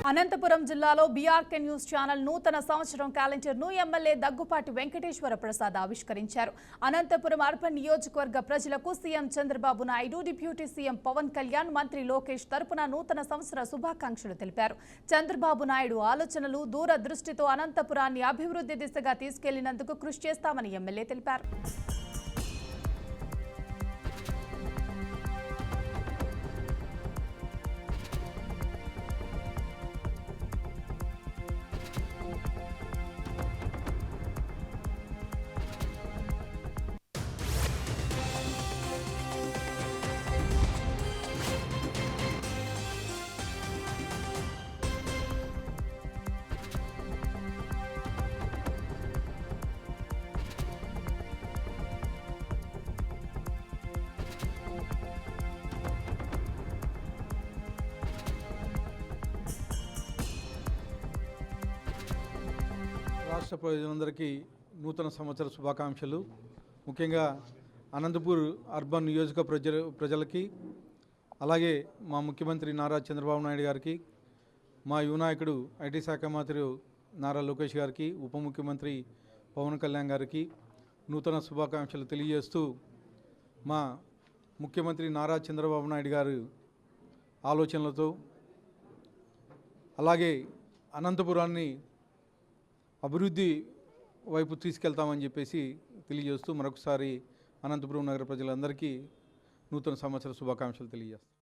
అనంతపురం జిల్లాలో BRK news channel నూతన సంవత్సరం క్యాలెండర్ను ఎమ్మెల్యే దగ్గుపాటి వెంకటేశ్వర ప్రసాద్ ఆవిష్కరించారు. అనంతపురం అర్బన్ నియోజకవర్గ ప్రజలకు CM Chandrababu Naidu, deputy CM Pawan Kalyan, మంత్రి లోకేష్ తరపున నూతన సంవత్సర శుభాకాంక్షలు తెలిపారు. చంద్రబాబు నాయుడు ఆలోచనలు దూరదృష్టితో అనంతపురాన్ని అభివృద్ధి దిశగా తీసుకెళ్లినందుకు కృషి చేస్తామని ఎమ్మెల్యే తెలిపారు. రాష్ట్ర ప్రజలందరికీ నూతన సంవత్సర శుభాకాంక్షలు. ముఖ్యంగా అనంతపూర్ అర్బన్ నియోజక ప్రజలకి, అలాగే మా ముఖ్యమంత్రి నారా చంద్రబాబు నాయుడు గారికి, మా యువ నాయకుడు ఐటీ శాఖ మంత్రి నారా లోకేష్ గారికి, ఉప ముఖ్యమంత్రి పవన్ కళ్యాణ్ గారికి నూతన శుభాకాంక్షలు తెలియజేస్తూ, మా ముఖ్యమంత్రి నారా చంద్రబాబు నాయుడు గారు ఆలోచనలతో అలాగే అనంతపురాన్ని అభివృద్ధి వైపు తీసుకెళ్తామని చెప్పేసి తెలియజేస్తూ మరొకసారి అనంతపురం నగర ప్రజలందరికీ నూతన సంవత్సర శుభాకాంక్షలు తెలియజేస్తాం.